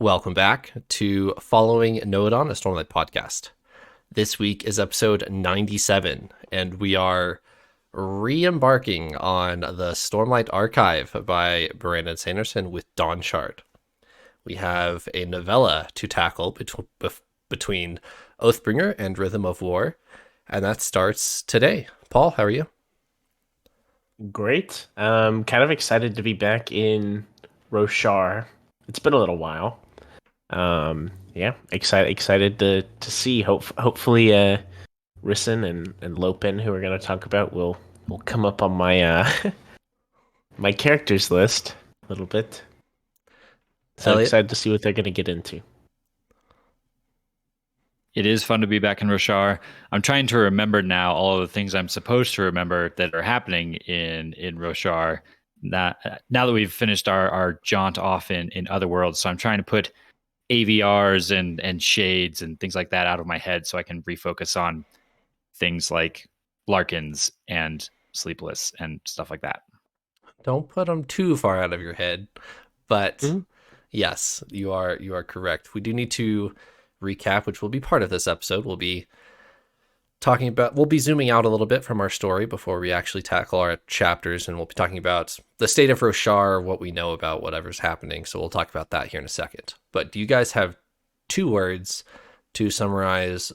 Welcome back to Following Noadon, a Stormlight podcast. This week is episode 97, and we are re-embarking on the Stormlight archive by Brandon Sanderson with Dawnshard. We have a novella to tackle between Oathbringer and Rhythm of War, and that starts today. Paul, how are you? Great. Kind of excited to be back in Roshar. It's been a little while. Yeah, excited to see. Hopefully, Rison and Lopin, who we're gonna talk about, will come up on my my characters list a little bit. So Eliot? excited to see what they're gonna get into. It is fun to be back in Roshar. I'm trying to remember now all of the things I'm supposed to remember that are happening in Roshar. Now that we've finished our jaunt off in other worlds, so I'm trying to put AVRs and shades and things like that out of my head so I can refocus on things like Larkins and Sleepless and stuff like that. Don't put them too far out of your head, but yes, you are correct. We do need to recap, which will be part of this episode. We'll be zooming out a little bit from our story before we actually tackle our chapters, and we'll be talking about the state of Roshar, what we know about whatever's happening. So we'll talk about that here in a second. But do you guys have 2 words to summarize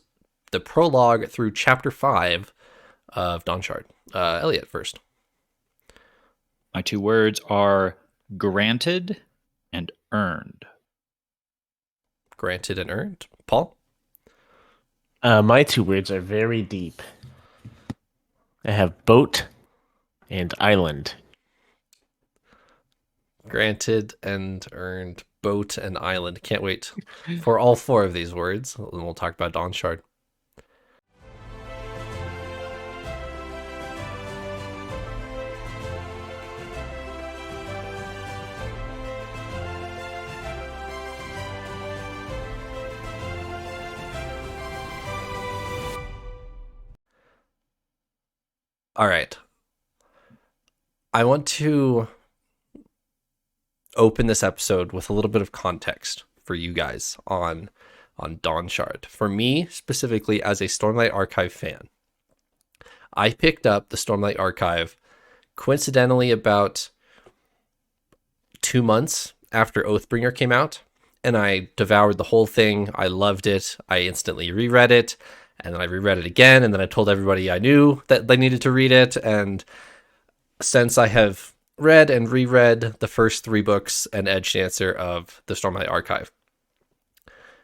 the prologue through chapter 5 of Dawnshard? Eliot first. My 2 words are granted and earned. Granted and earned. Paul? My 2 words are very deep. I have boat and island. Granted and earned, boat and island. Can't wait for all 4 of these words. And we'll talk about Dawnshard. All right. I want to open this episode with a little bit of context for you guys on Dawnshard. For me, specifically as a Stormlight Archive fan, I picked up the Stormlight Archive coincidentally about 2 months after Oathbringer came out, and I devoured the whole thing. I loved it. I instantly reread it. And then I reread it again, and then I told everybody I knew that they needed to read it. And since I have read and reread the first 3 books and Edge Dancer of the Stormlight Archive,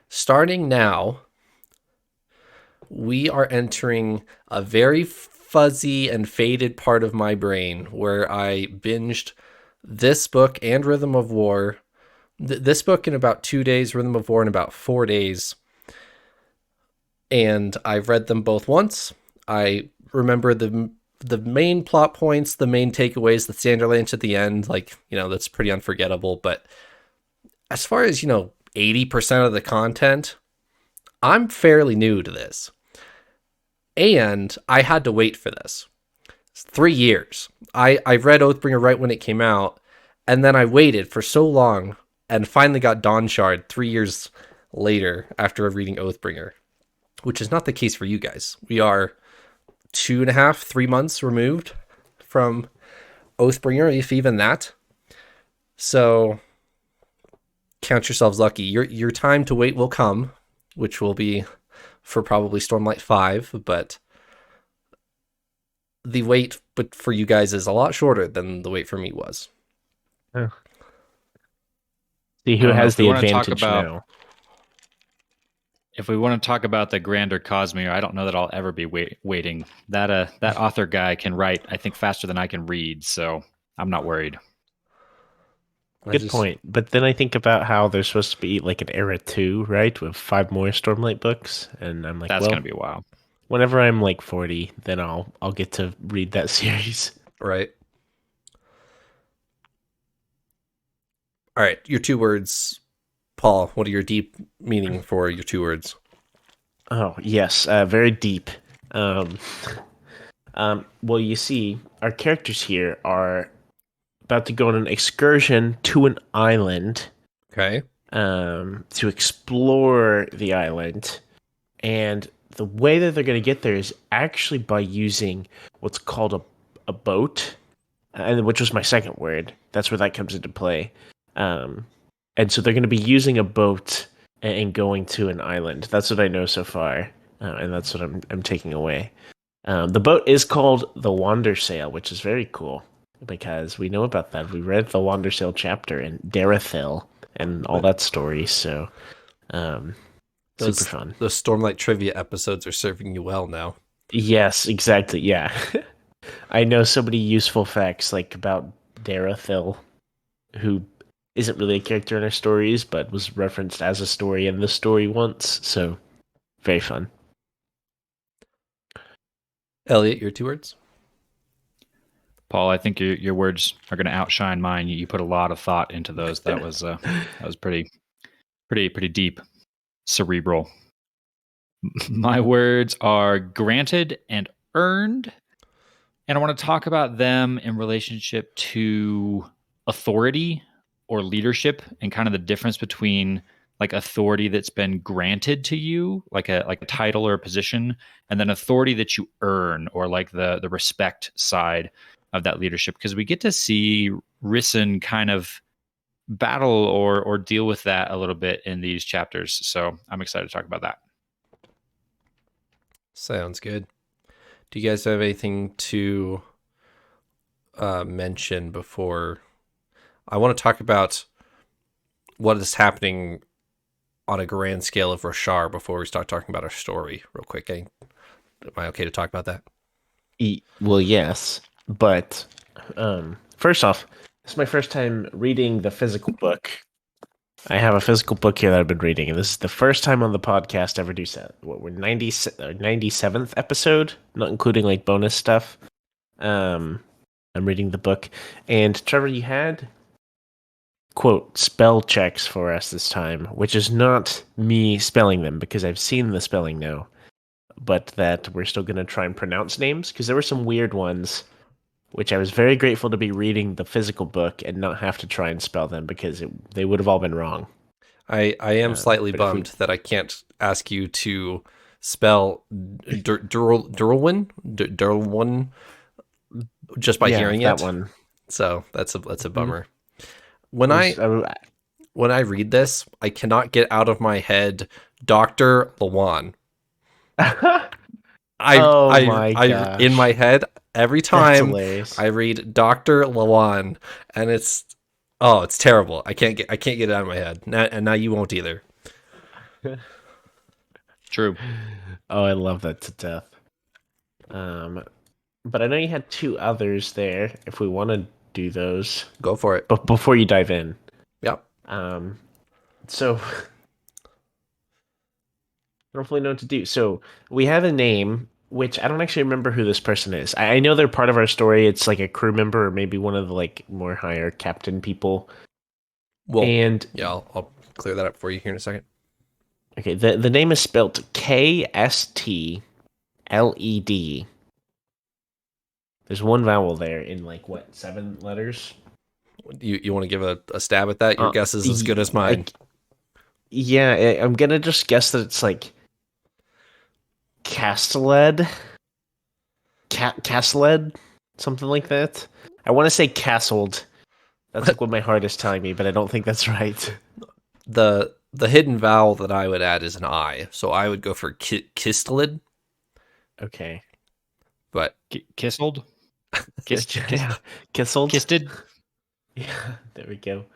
starting now, we are entering a very fuzzy and faded part of my brain where I binged this book and Rhythm of War. This book in about 2 days, Rhythm of War in about 4 days. And I've read them both once. I remember the main plot points, the main takeaways, the Sanderlanche at the end, that's pretty unforgettable. But as far as, 80% of the content, I'm fairly new to this. And I had to wait for this. It's 3 years. I read Oathbringer right when it came out, and then I waited for so long and finally got Dawnshard 3 years later after reading Oathbringer, which is not the case for you guys. We are 2.5, 3 months removed from Oathbringer, if even that. So count yourselves lucky. Your time to wait will come, which will be for probably Stormlight 5, but the wait for you guys is a lot shorter than the wait for me was. Oh. See who has the advantage now. If we want to talk about the grander Cosmere, I don't know that I'll ever be waiting. That author guy can write, I think, faster than I can read, so I'm not worried. Good point. But then I think about how there's supposed to be like an era 2, right? With 5 more Stormlight books, and I'm like, that's gonna be a while. Whenever I'm like 40, then I'll get to read that series. Right. All right, your 2 words. Paul, what are your deep meaning for your 2 words? Oh, yes, very deep. Well, you see, our characters here are about to go on an excursion to an island. Okay. to explore the island. And the way that they're going to get there is actually by using what's called a boat, and which was my second word. That's where that comes into play. And so they're going to be using a boat and going to an island. That's what I know so far, and that's what I'm taking away. The boat is called the Wandersail, which is very cool because we know about that. We read the Wandersail chapter in Darathil and all that story. So, super fun. Those Stormlight trivia episodes are serving you well now. Yes, exactly. Yeah, I know so many useful facts like about Darathil, who isn't really a character in our stories, but was referenced as a story in the story once. So, very fun. Elliot, your 2 words? Paul, I think your words are going to outshine mine. You put a lot of thought into those. That was pretty deep, cerebral. My words are granted and earned, and I want to talk about them in relationship to authority or leadership, and kind of the difference between like authority that's been granted to you, like a title or a position, and then authority that you earn, or like the respect side of that leadership. Because we get to see Risen kind of battle or deal with that a little bit in these chapters. So I'm excited to talk about that. Sounds good. Do you guys have anything to mention before? I want to talk about what is happening on a grand scale of Roshar before we start talking about our story real quick. Am I okay to talk about that? Well, yes, but first off, this is my first time reading the physical book. I have a physical book here that I've been reading, and this is the first time on the podcast ever do so. We're 97th episode, not including like bonus stuff. I'm reading the book, and Trevor, you had quote spell checks for us this time, which is not me spelling them because I've seen the spelling now, but that we're still going to try and pronounce names because there were some weird ones, which I was very grateful to be reading the physical book and not have to try and spell them because they would have all been wrong. I am slightly bummed that I can't ask you to spell Durlwyn just by hearing that it. One. So that's a bummer. When I read this, I cannot get out of my head Dr. Lawan. I in my head every time I read Dr. Lawan, and it's terrible. I can't get it out of my head. And now you won't either. True. Oh, I love that to death. But I know you had 2 others there. If we want to do those, go for it. But before you dive in, yep. So I don't really know what to do. So we have a name, which I don't actually remember who this person is. I know they're part of our story. It's like a crew member or maybe one of the like more higher captain people. Well, and yeah, I'll clear that up for you here in a second. Okay, the name is spelled Kstled. There's one vowel there in like what 7 letters. You want to give a stab at that? Your guess is as good as mine. I'm gonna just guess that it's like Castled, something like that. I want to say castled. That's like what my heart is telling me, but I don't think that's right. The hidden vowel that I would add is an I, so I would go for kistled. Okay, but kistled, kistled, kisted. Yeah, there we go.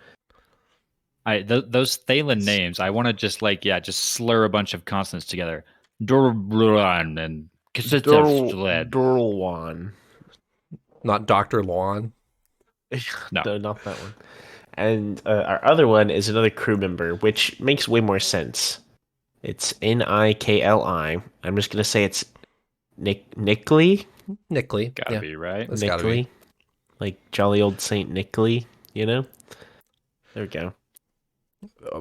Those Thalen names, I want to just slur a bunch of consonants together. Durlwan and Durlwan. Not Dr. Lawn. No, not that one. And our other one is another crew member, which makes way more sense. It's Nikli. I'm just gonna say it's Nikli. Nikli, gotta be right. That's gotta be. Like jolly old Saint Nikli, you know. There we go.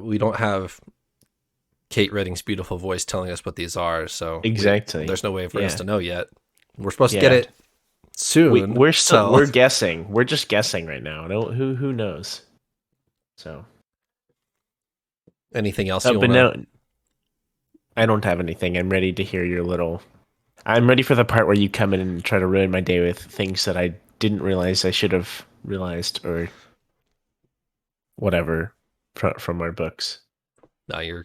We don't have Kate Redding's beautiful voice telling us what these are, so exactly. There's no way for us to know yet. We're supposed to get it soon. We're guessing. We're just guessing right now. Who knows? So Anything else you But want no, I don't have anything. I'm ready to hear your little. I'm ready for the part where you come in and try to ruin my day with things that I didn't realize I should have realized or whatever from our books. No,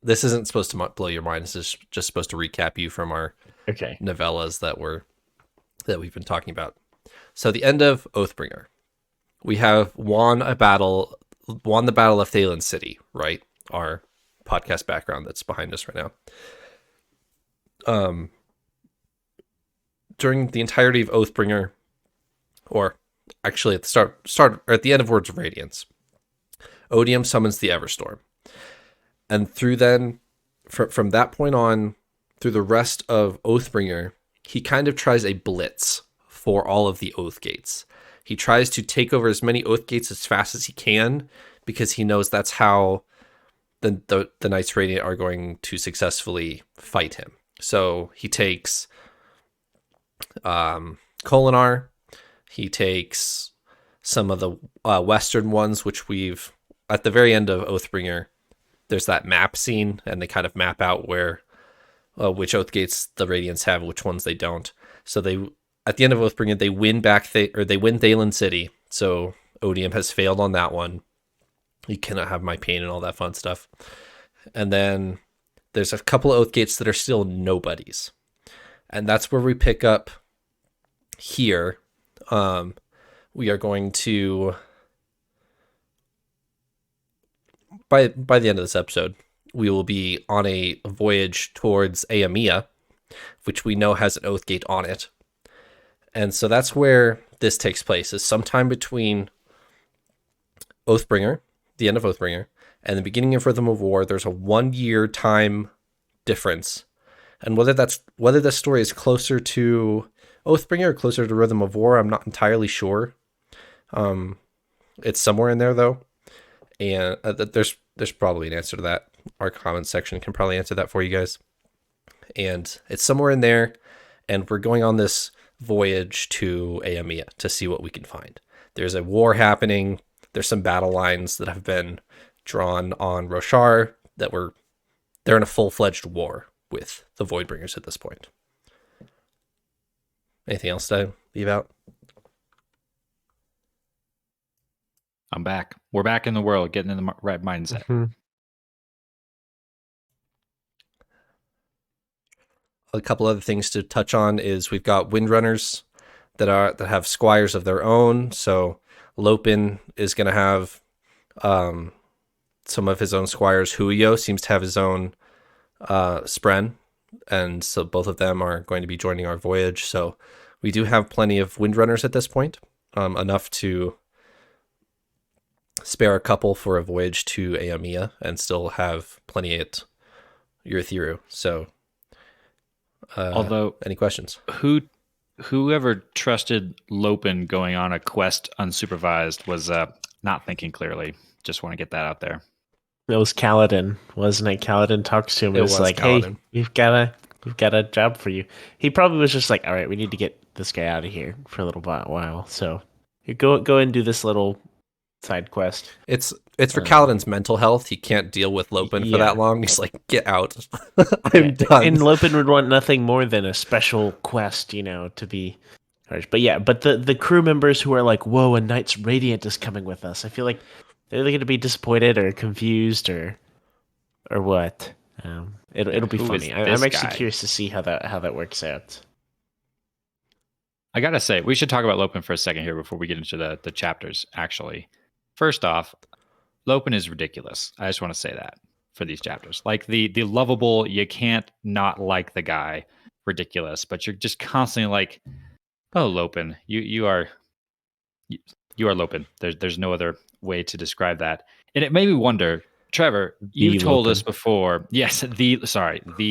this isn't supposed to blow your mind. This is just supposed to recap you from our Okay. novellas that we've been talking about. So the end of Oathbringer, we have won the battle of Thalen City, right? Our podcast background that's behind us right now. During the entirety of Oathbringer, or actually at the start or at the end of Words of Radiance, Odium summons the Everstorm. And through then, from that point on, through the rest of Oathbringer, he kind of tries a blitz for all of the Oath Gates. He tries to take over as many Oath Gates as fast as he can, because he knows that's how the Knights Radiant are going to successfully fight him. So he takes Kholinar, he takes some of the western ones, which we've, at the very end of Oathbringer, there's that map scene, and they kind of map out where which Oath Gates the Radiants have, which ones they don't. So they, at the end of Oathbringer, they win they win Thalen City. So Odium has failed on that one. You cannot have my pain and all that fun stuff. And then there's a couple of Oath Gates that are still nobodies, and that's where we pick up here. We are going to, by the end of this episode, we will be on a voyage towards Aemia, which we know has an Oath Gate on it. And so that's where this takes place, is sometime between Oathbringer, the end of Oathbringer, and the beginning of Rhythm of War. There's a 1 year time difference. And whether this story is closer to Oathbringer or closer to Rhythm of War, I'm not entirely sure. It's somewhere in there, though. And there's probably an answer to that. Our comments section can probably answer that for you guys. And it's somewhere in there, and we're going on this voyage to Aemia to see what we can find. There's a war happening. There's some battle lines that have been drawn on Roshar they're in a full-fledged war with the Voidbringers at this point. Anything else to leave out? I'm back. We're back in the world, getting in the right mindset. Mm-hmm. A couple other things to touch on is we've got Windrunners that have squires of their own. So Lopin is going to have some of his own squires. Huyo seems to have his own Spren, and so both of them are going to be joining our voyage. So we do have plenty of Windrunners at this point, enough to spare a couple for a voyage to Aemia and still have plenty at Urithiru. So although, any questions? Whoever trusted Lopin going on a quest unsupervised was not thinking clearly. Just want to get that out there. It was Kaladin, wasn't it? Kaladin talks to him. It was like, Kaladin. Hey, we've got a job for you. He probably was just like, all right, we need to get this guy out of here for a little while. So you go and do this little side quest. It's for Kaladin's mental health. He can't deal with Lopin for that long. He's like, get out. I'm done. And Lopin would want nothing more than a special quest, to be harsh. But the crew members who are like, whoa, a Knights Radiant is coming with us. I feel like they're going to be disappointed or confused or what. It'll be funny. I'm actually curious to see how that works out. I gotta say, we should talk about Lopin for a second here before we get into the chapters, actually. First off, Lopin is ridiculous. I just want to say that for these chapters. Like the lovable, you can't not like the guy, ridiculous, but you're just constantly like, oh, Lopin, you are Lopin. There's no other way to describe that. And it made me wonder, Trevor, you told us before, yes, the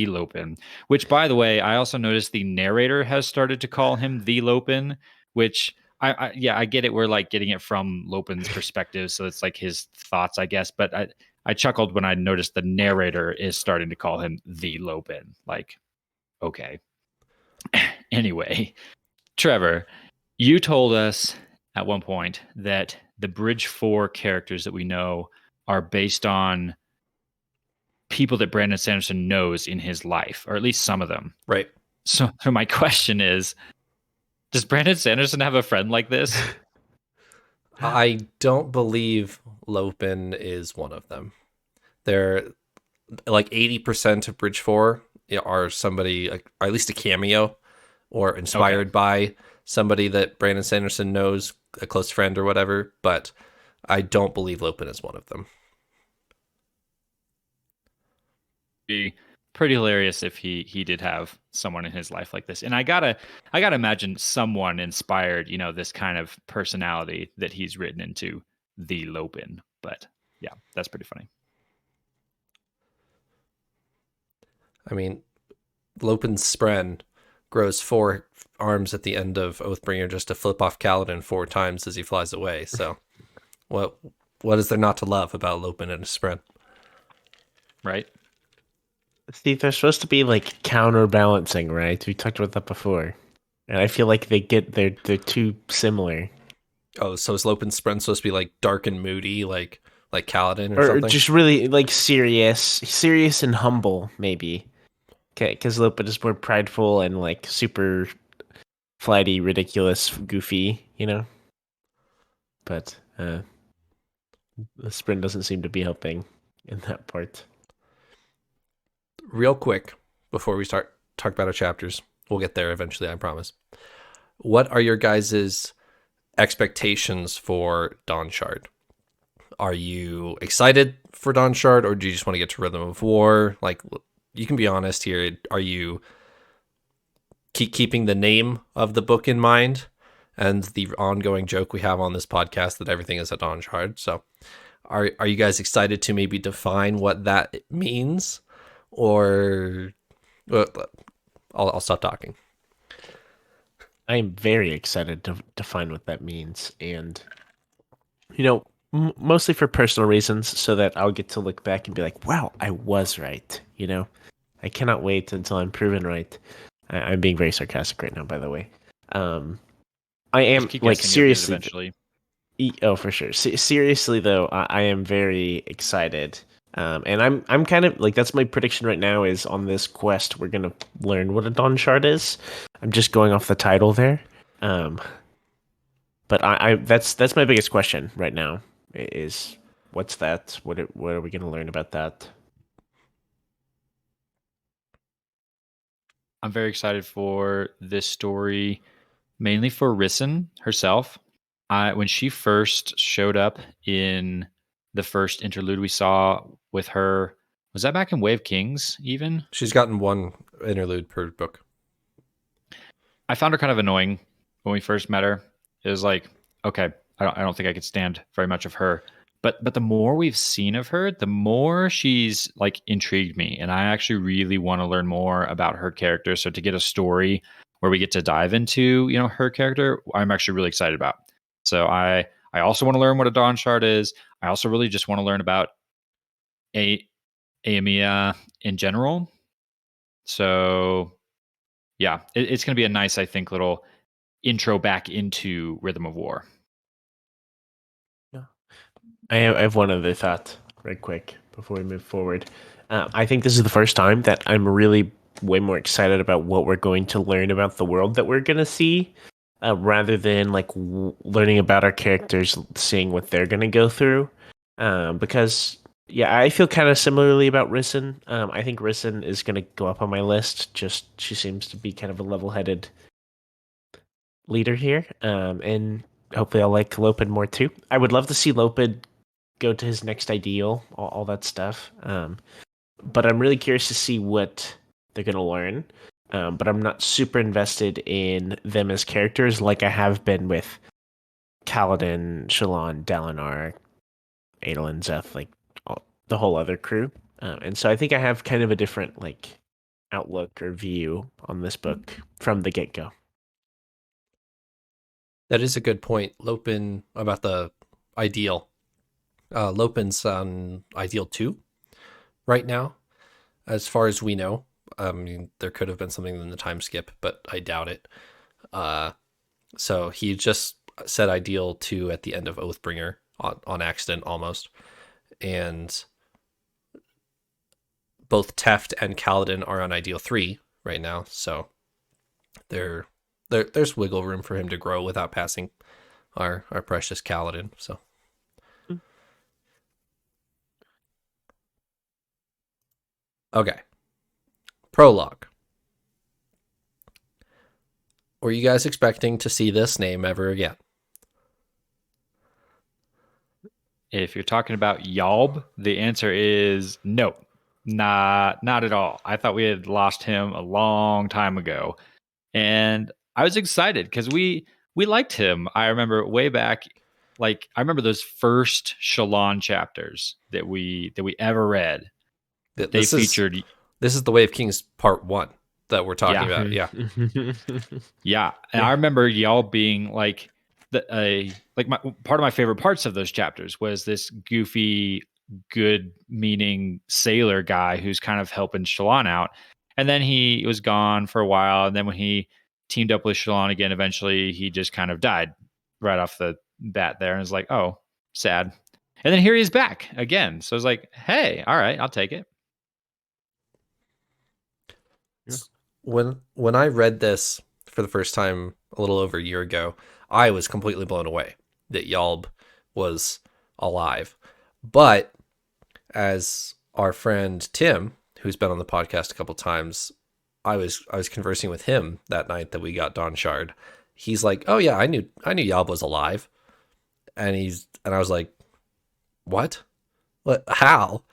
Lopin, which, by the way, I also noticed the narrator has started to call him the Lopin, which I get it. We're like getting it from Lopin's perspective, so it's like his thoughts, I guess. But I chuckled when I noticed the narrator is starting to call him the Lopin. Like, okay. Anyway, Trevor, you told us at one point that the Bridge 4 characters that we know are based on people that Brandon Sanderson knows in his life, or at least some of them. Right. So my question is, does Brandon Sanderson have a friend like this? I don't believe Lopin is one of them. They're like 80% of Bridge 4 are somebody, like, or at least a cameo or inspired by somebody that Brandon Sanderson knows, a close friend or whatever, but I don't believe Lopin is one of them. Be pretty hilarious if he did have someone in his life like this. And I gotta imagine someone inspired, this kind of personality that he's written into the Lopin. But yeah, that's pretty funny. I mean, Lopin's Spren grows 4 arms at the end of Oathbringer just to flip off Kaladin 4 times as he flies away. So what is there not to love about Lopin and his Spren? Right. Steve, they're supposed to be like counterbalancing, right? We talked about that before. And I feel like they're too similar. Oh, so is Lopin's Spren supposed to be like dark and moody, like Kaladin or something? Or just really like serious and humble, maybe. Okay, because Lopin is more prideful and like super flighty, ridiculous, goofy, But the Spren doesn't seem to be helping in that part. Real quick, before we start talk about our chapters, we'll get there eventually, I promise. What are your guys' expectations for Dawnshard? Are you excited for Dawnshard, or do you just want to get to Rhythm of War? Like, you can be honest here. Are you keeping the name of the book in mind and the ongoing joke we have on this podcast that everything is a Dawnshard? So are you guys excited to maybe define what that means? Or I'll stop talking. I am very excited to define what that means, and mostly for personal reasons, so that I'll get to look back and be like, "Wow, I was right." I cannot wait until I'm proven right. I'm being very sarcastic right now, by the way. I am like seriously. Eventually. Oh, for sure. Seriously though, I am very excited. And I'm kind of like, that's my prediction right now, is on this quest we're gonna learn what a Dawnshard is. I'm just going off the title there. But I that's my biggest question right now is, what's that? What are we gonna learn about that? I'm very excited for this story, mainly for Risen herself. When she first showed up in the first interlude we saw with her, was that back in Way of Kings even? She's gotten 1 interlude per book. I found her kind of annoying when we first met her. It was like, okay, I don't think I could stand very much of her. But the more we've seen of her, the more she's like intrigued me, and I actually really want to learn more about her character. So to get a story where we get to dive into, her character, I'm actually really excited about. So I also want to learn what a Dawnshard is. I also really just want to learn about Aemia in general. So yeah, it's going to be a nice, I think, little intro back into Rhythm of War. I have one other thought, right quick, before we move forward. I think this is the first time that I'm really way more excited about what we're going to learn about the world that we're going to see, rather than like learning about our characters, seeing what they're going to go through. Because, yeah, I feel kind of similarly about Risen. I think Risen is going to go up on my list. Just, she seems to be kind of a level-headed leader here. And hopefully I'll like Lopin more too. I would love to see Lopin go to his next ideal, all that stuff. But I'm really curious to see what they're going to learn. But I'm not super invested in them as characters like I have been with Kaladin, Shallan, Dalinar, Adolin, Zeth, like the whole other crew. And so I think I have kind of a different like outlook or view on this book from the get-go. That is a good point, Lopin, about the ideal. Lopin's on ideal 2 right now, as far as we know. I mean, there could have been something in the time skip, but I doubt it. So he just said ideal 2 at the end of Oathbringer on accident almost. And both Teft and Kaladin are on Ideal 3 right now, so there's wiggle room for him to grow without passing our precious Kaladin. So okay. Prologue. Were you guys expecting to see this name ever again? If you're talking about Yalb, the answer is no. Not at all. I thought we had lost him a long time ago. And I was excited because we liked him. I remember way back, like I remember those first Shalon chapters that we ever read. This is the Way of Kings Part 1 that we're talking about. Yeah. Yeah. And I remember y'all being like part of my favorite parts of those chapters was this goofy, good meaning sailor guy who's kind of helping Shalon out. And then he was gone for a while. And then when he teamed up with Shalon again, eventually he just kind of died right off the bat there. And it's like, oh, sad. And then here he is back again. So I was like, hey, all right, I'll take it. When I read this for the first time a little over a year ago, I was completely blown away that Yalb was alive. But as our friend Tim, who's been on the podcast a couple times, I was conversing with him that night that we got Dawnshard. He's like, "Oh yeah, I knew Yalb was alive," and I was like, "What? What? How?"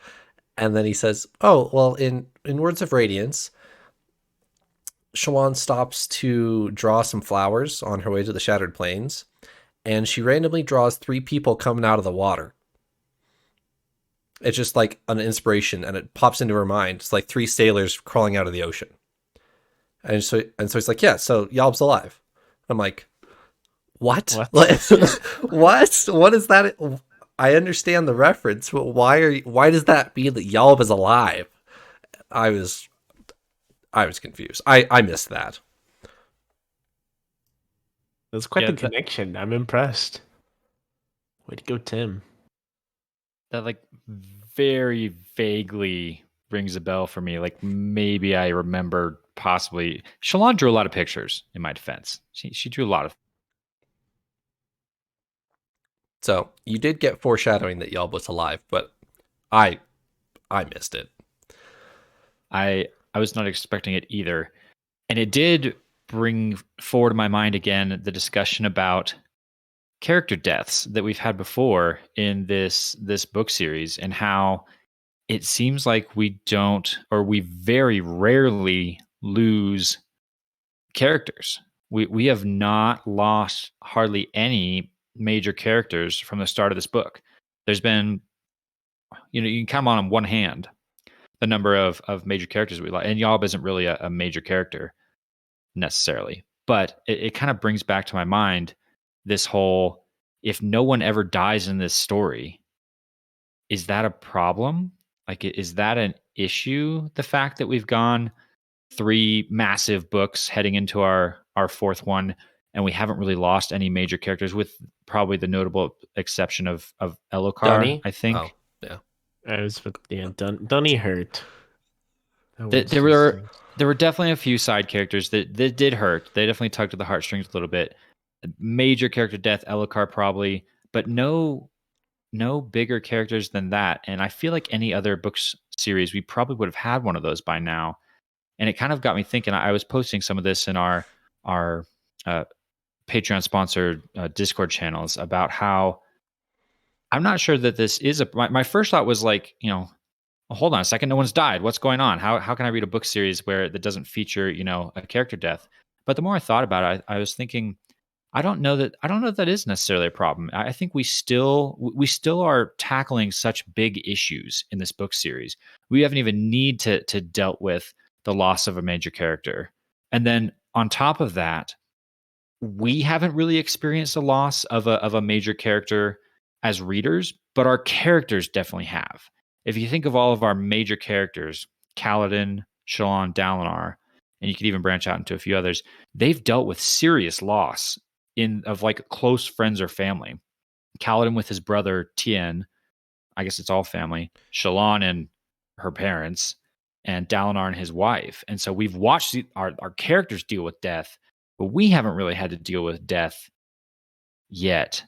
And then he says, "Oh well, in Words of Radiance, Shalon stops to draw some flowers on her way to the Shattered Plains, and she randomly draws 3 people coming out of the water. It's just like an inspiration, and it pops into her mind. It's like 3 sailors crawling out of the ocean. And so it's like, yeah, so Yalb's alive. I'm like, what? What? What is that? I understand the reference, but why does that mean that Yalb is alive? I was confused. I missed that. That's quite the connection. I'm impressed. Way to go, Tim. That like very vaguely rings a bell for me. Like maybe I remember possibly. Shalon drew a lot of pictures in my defense. She drew a lot of. So you did get foreshadowing that Yalb was alive, but I missed it. I was not expecting it either. And it did bring forward in my mind again the discussion about character deaths that we've had before in this book series, and how it seems like we very rarely lose characters. We have not lost hardly any major characters from the start of this book. There's been, you can count on one hand the number of major characters we lost, and Yalb isn't really a major character necessarily, but it kind of brings back to my mind this whole, if no one ever dies in this story, is that a problem? Like, is that an issue? The fact that we've gone 3 massive books heading into our 4th one, and we haven't really lost any major characters, with probably the notable exception of Elokar, Dunny? I think. Oh, yeah. Dunny hurt. There were definitely a few side characters that did hurt. They definitely tugged at the heartstrings a little bit. Major character death, Elokar probably, but no bigger characters than that. And I feel like any other books series, we probably would have had one of those by now. And it kind of got me thinking. I was posting some of this in our Patreon sponsored Discord channels about how I'm not sure that this is my first thought was like, well, hold on a second, no one's died. What's going on? How can I read a book series where that doesn't feature, a character death? But the more I thought about it, I was thinking, I don't know that is necessarily a problem. I think we still are tackling such big issues in this book series. We haven't even need to dealt with the loss of a major character. And then on top of that, we haven't really experienced a loss of a major character as readers, but our characters definitely have. If you think of all of our major characters, Kaladin, Shalon, Dalinar, and you could even branch out into a few others, they've dealt with serious loss of like close friends or family. Kaladin with his brother Tien, I guess it's all family. Shalon and her parents, and Dalinar and his wife. And so we've watched our characters deal with death, but we haven't really had to deal with death yet.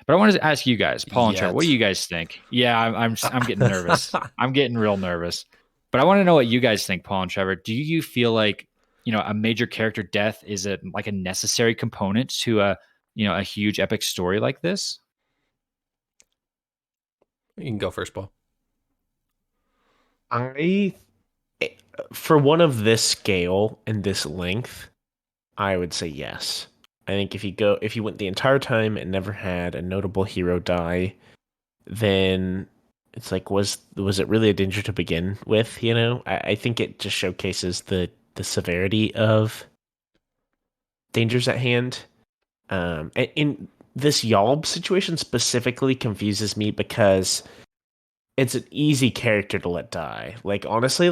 But I wanted to ask you guys, Paul and Trevor, what do you guys think? Yeah, I'm getting nervous. I'm getting real nervous. But I want to know what you guys think, Paul and Trevor. Do you feel like, a major character death is a necessary component to a huge epic story like this? You can go first, Paul. For one of this scale and this length, I would say yes. I think if you went the entire time and never had a notable hero die, then it's like, was it really a danger to begin with? I think it just showcases the severity of dangers at hand. And in this Yalb situation specifically confuses me because it's an easy character to let die. Like, honestly,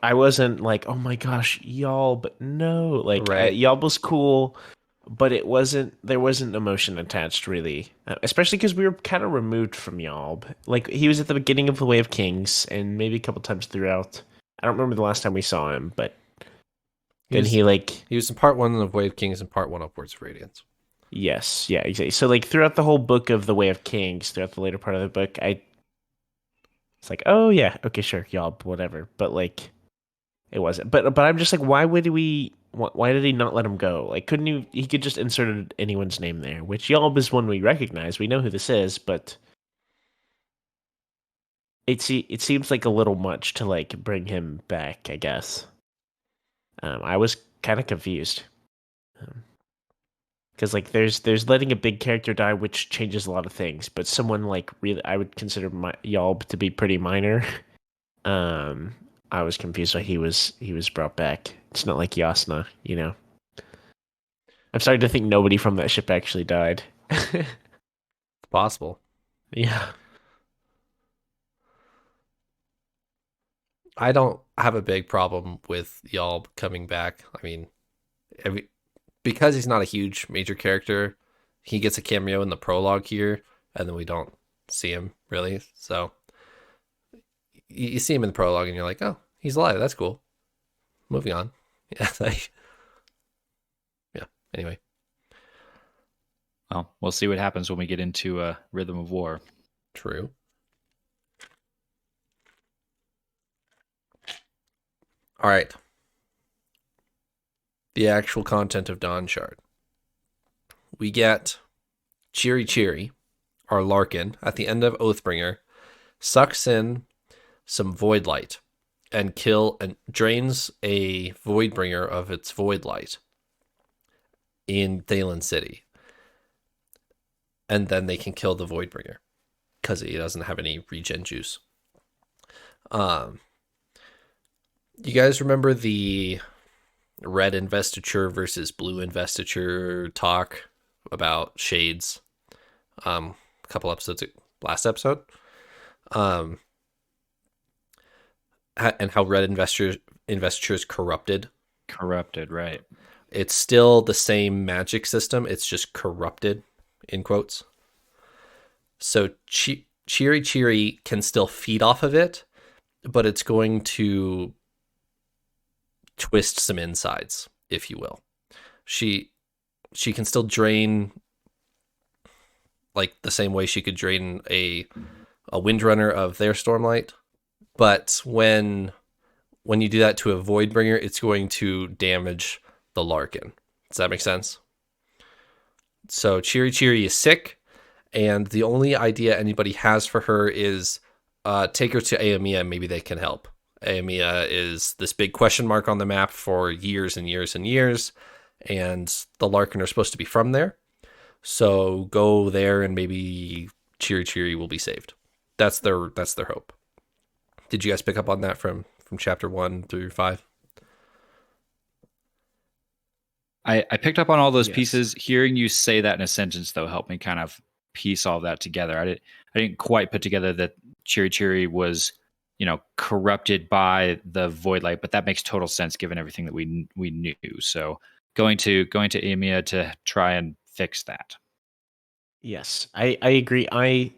I wasn't like, oh my gosh, Yalb, no. Like, Right. Yalb was cool, but there wasn't emotion attached, really. Especially because we were kind of removed from Yalb. Like, he was at the beginning of the Way of Kings, and maybe a couple times throughout. I don't remember the last time we saw him, but he was in part 1 of Way of Kings and part 1 of Words of Radiance. Yes, yeah, exactly. So, like, throughout the whole book of the Way of Kings, throughout the later part of the book, it's like, oh yeah, okay, sure, Yalb, whatever. But like, it wasn't. But I'm just like, why did he not let him go? Like, couldn't he could just inserted anyone's name there, which Yalb is one we recognize. We know who this is, but it seems like a little much to like bring him back, I guess. I was kind of confused. Because like there's letting a big character die, which changes a lot of things, but someone like really, I would consider Yalb to be pretty minor. I was confused why he was brought back. It's not like Yasna, I'm starting to think nobody from that ship actually died. It's possible. Yeah. I don't have a big problem with Yalb coming back. I mean, because he's not a huge major character, he gets a cameo in the prologue here, and then we don't see him really. So you see him in the prologue, and you're like, oh, he's alive. That's cool. Moving on. Yeah, yeah. Anyway. Well, we'll see what happens when we get into Rhythm of War. True. All right. The actual content of Dawnshard. We get Cheery Cheery, our Larkin, at the end of Oathbringer, sucks in some void light and drains a Voidbringer of its void light in Thalen City. And then they can kill the Voidbringer because he doesn't have any regen juice. You guys remember the red investiture versus blue investiture talk about shades? A couple episodes, last episode. And how red investiture is corrupted. Corrupted, right. It's still the same magic system. It's just corrupted, in quotes. So Cheery Cheery can still feed off of it, but it's going to twist some insides, if you will. She can still drain, like the same way she could drain a Windrunner of their Stormlight, but when you do that to a Voidbringer, it's going to damage the Larkin. Does that make sense? So Cheery Cheery is sick, and the only idea anybody has for her is take her to Aomia, maybe they can help. Aomia is this big question mark on the map for years and years and years, and the Larkin are supposed to be from there. So go there and maybe Cheery Cheery will be saved. That's their hope. Did you guys pick up on that from chapter 1 through 5? I picked up on all those pieces. Hearing you say that in a sentence, though, helped me kind of piece all of that together. I didn't quite put together that Cheery Cheery was, corrupted by the void light, but that makes total sense given everything that we knew. So going to Aomia to try and fix that. Yes, I agree. I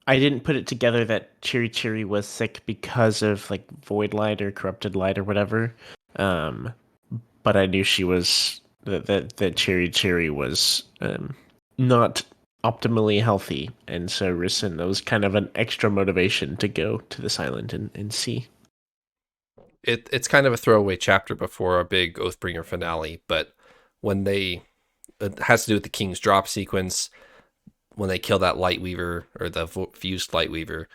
I didn't put it together that Chiri was sick because of like void light or corrupted light or whatever. Um, but I knew she was that Chiri was not optimally healthy, and so Risen, that was kind of an extra motivation to go to this island and see. It's kind of a throwaway chapter before a big Oathbringer finale, but when it has to do with the King's Drop sequence, when they kill that Lightweaver, or the fused Lightweaver,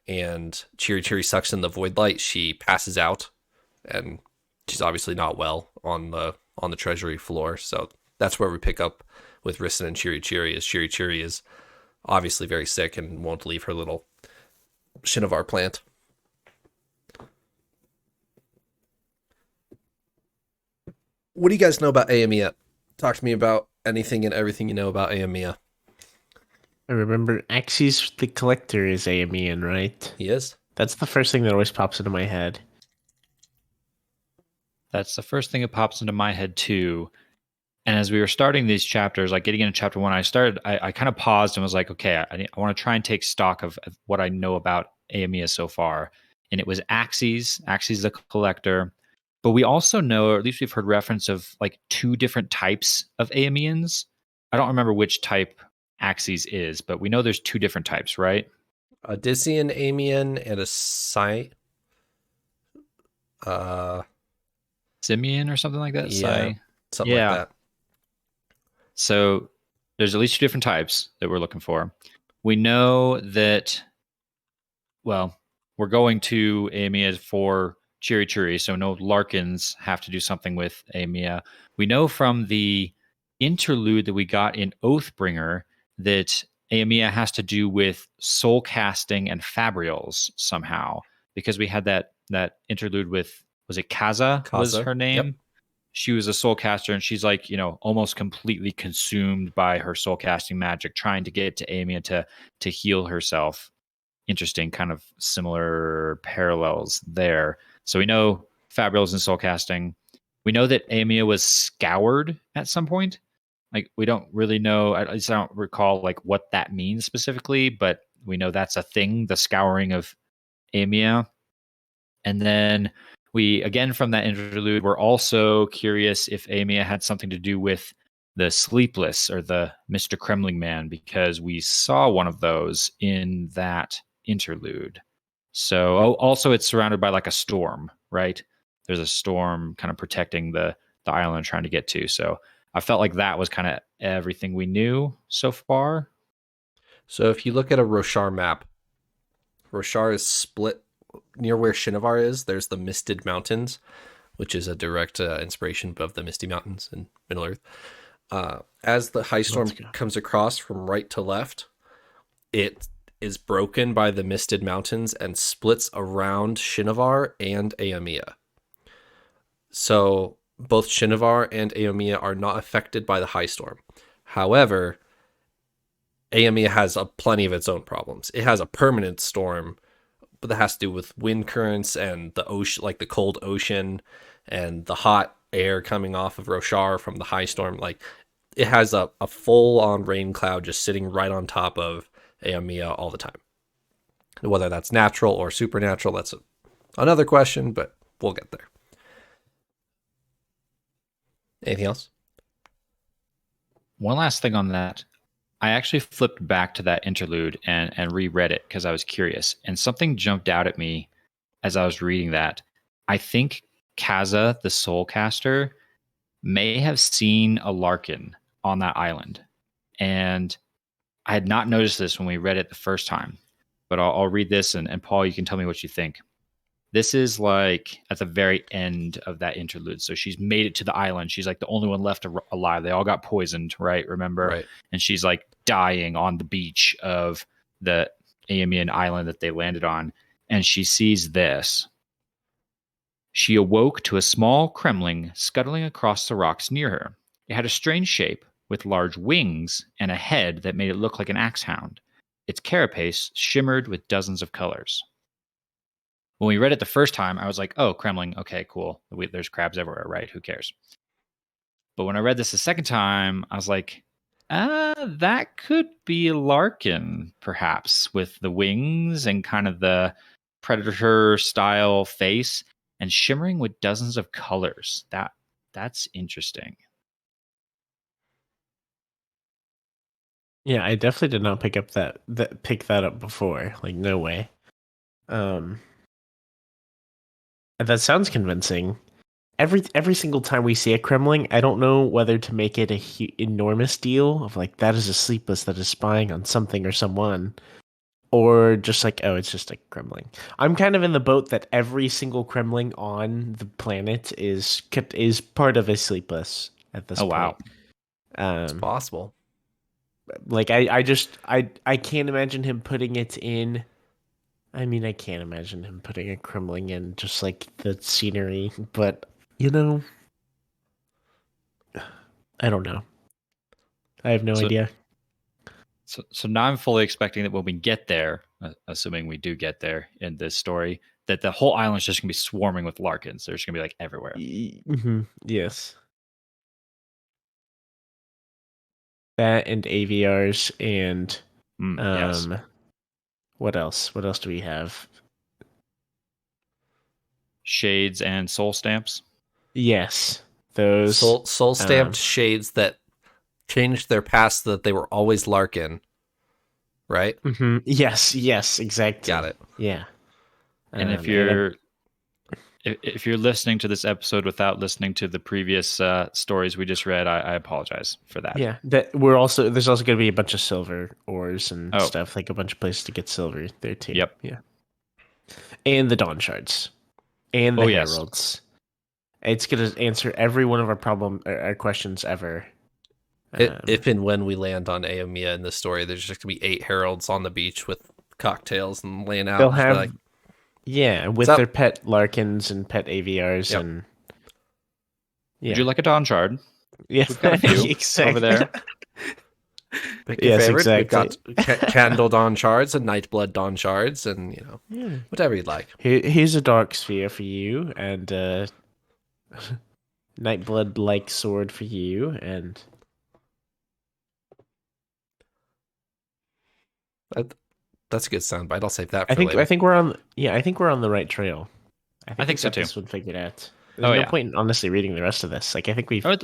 and Chiri sucks in the void light, she passes out, and she's obviously not well on the treasury floor. So that's where we pick up with Risen and Chiri, as Chiri is obviously very sick and won't leave her little Shinovar plant. What do you guys know about Aomiya? Talk to me about anything and everything you know about Aomiya. I remember Axis the Collector is Aomiyan, right? He is. That's the first thing that always pops into my head. That's the first thing that pops into my head too. And as we were starting these chapters, like getting into chapter 1, I kind of paused and was like, okay, I want to try and take stock of what I know about Aomiya so far. And it was Axis the Collector. But we also know, or at least we've heard reference of like 2 different types of Aomiyans. I don't remember which type Axis is, but we know there's 2 different types, right? A Dissian Aomiyan and a Simeon or something like that? Yeah, something like that. So there's at least 2 different types that we're looking for. We know that, well, we're going to Aomiya for Chiri, so no Larkins have to do something with Aomiya. We know from the interlude that we got in Oathbringer that Aomiya has to do with soul casting and fabrials somehow, because we had that interlude with, was it Kaza was her name? Yep. She was a soul caster, and she's like, almost completely consumed by her soul casting magic, trying to get to Aomiya to heal herself. Interesting, kind of similar parallels there. So we know fabrials and soul casting. We know that Aomiya was scoured at some point. Like, we don't really know, at least I don't recall like what that means specifically, but we know that's a thing, the scouring of Aomiya. And then we, again, from that interlude, we're also curious if Aomiya had something to do with the Sleepless or the Mr. Kremling Man, because we saw one of those in that interlude. So also it's surrounded by like a storm, right? There's a storm kind of protecting the island trying to get to. So I felt like that was kind of everything we knew so far. So if you look at a Roshar map, Roshar is split near where Shinovar is. There's the Misted Mountains, which is a direct inspiration of the Misty Mountains in Middle Earth. As the high storm comes across from right to left, it is broken by the Misted Mountains and splits around Shinovar and Aomiya. So both Shinovar and Aomiya are not affected by the high storm. However, Aomiya has plenty of its own problems. It has a permanent storm, but that has to do with wind currents and the ocean, like the cold ocean and the hot air coming off of Roshar from the high storm. Like, it has a full-on rain cloud just sitting right on top of Aomiya all the time. Whether that's natural or supernatural, that's another question, but we'll get there. Anything else? One last thing on that. I actually flipped back to that interlude and reread it because I was curious. And something jumped out at me as I was reading that. I think Kaza, the Soulcaster, may have seen a Larkin on that island. And I had not noticed this when we read it the first time. But I'll read this, and Paul, you can tell me what you think. This is like at the very end of that interlude. So she's made it to the island. She's like the only one left alive. They all got poisoned, right? Remember? Right. And she's like dying on the beach of the Aomiyan island that they landed on. And she sees this. She awoke to a small Kremling scuttling across the rocks near her. It had a strange shape with large wings and a head that made it look like an axe hound. Its carapace shimmered with dozens of colors. When we read it the first time, I was like, oh, Kremling, okay, cool. There's crabs everywhere, right? Who cares? But when I read this the second time, I was like, That could be Larkin, perhaps, with the wings and kind of the predator style face and shimmering with dozens of colors. That's interesting. Yeah, I definitely did not pick that up before. Like, no way. And that sounds convincing. Every single time we see a Kremling, I don't know whether to make it a enormous deal of like that is a sleepless that is spying on something or someone, or just like, oh, it's just a Kremling. I'm kind of in the boat that every single Kremling on the planet is part of a sleepless at this Oh, point. wow. It's possible. Like I can't imagine him putting it in. I mean, I can't imagine him putting a Kremling in just like the scenery, but you know, I don't know. I have no idea. So now I'm fully expecting that when we get there, assuming we do get there in this story, that the whole island's just gonna be swarming with Larkins. They're just gonna be like everywhere. Mm-hmm. Yes. That and AVRs and Yes. what else? What else do we have? Shades and soul stamps. Yes. Those soul stamped shades that changed their past so that they were always Larkin. Right? Mm-hmm. Yes, exactly. Got it. Yeah. And if you're listening to this episode without listening to the previous stories we just read, I apologize for that. Yeah, there's also going to be a bunch of silver ores and stuff, like a bunch of places to get silver there too. Yep. Yeah. And the Dawnshards. And the Heralds. It's going to answer every one of our questions ever. If and when we land on Aomia in this story, there's just going to be 8 heralds on the beach with cocktails and laying out. They'll have, with their pet Larkins and pet AVRs. Yep. And Would you like a Dawnshard? Yeah, we've got a few exactly. over there. Pick your favorite. Exactly. We've got Candle Dawnshards and Nightblood Dawnshards and, whatever you'd like. Here's a Dark Sphere for you and Nightblood-like sword for you and... That's a good soundbite. I'll save that for later. I think we're on the right trail. I think so too. This one figured out. There's no point in honestly reading the rest of this. Like I think we've way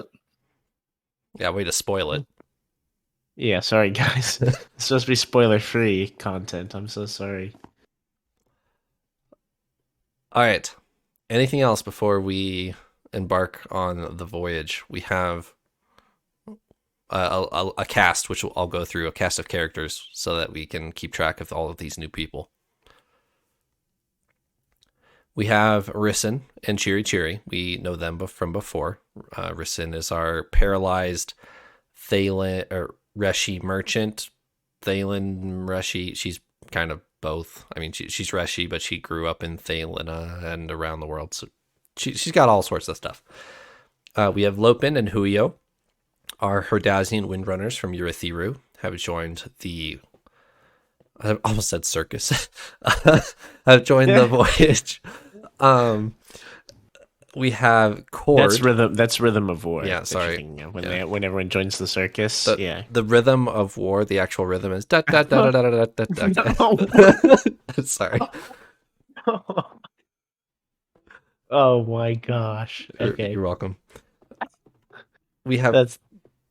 to spoil it. Yeah, sorry guys. It's supposed to be spoiler free content. I'm so sorry. All right. Anything else before we embark on the voyage? We have a cast, which I'll go through, a cast of characters so that we can keep track of all of these new people. We have Rissyn and Cheery Cheery. We know them from before. Rissyn is our paralyzed Thalen or Reshi merchant. Thalen, Reshi, she's kind of both. I mean, she's Reshi, but she grew up in Thalena and around the world, so she's got all sorts of stuff. We have Lopin and Huio. Our Herdazian Windrunners from Urithiru have joined the... I almost said circus. have joined the voyage. We have Cord. That's rhythm of war. Yeah, sorry. When everyone joins the circus. The rhythm of war. The actual rhythm is da da da da da da da. Sorry. Oh my gosh. Okay, you're welcome. We have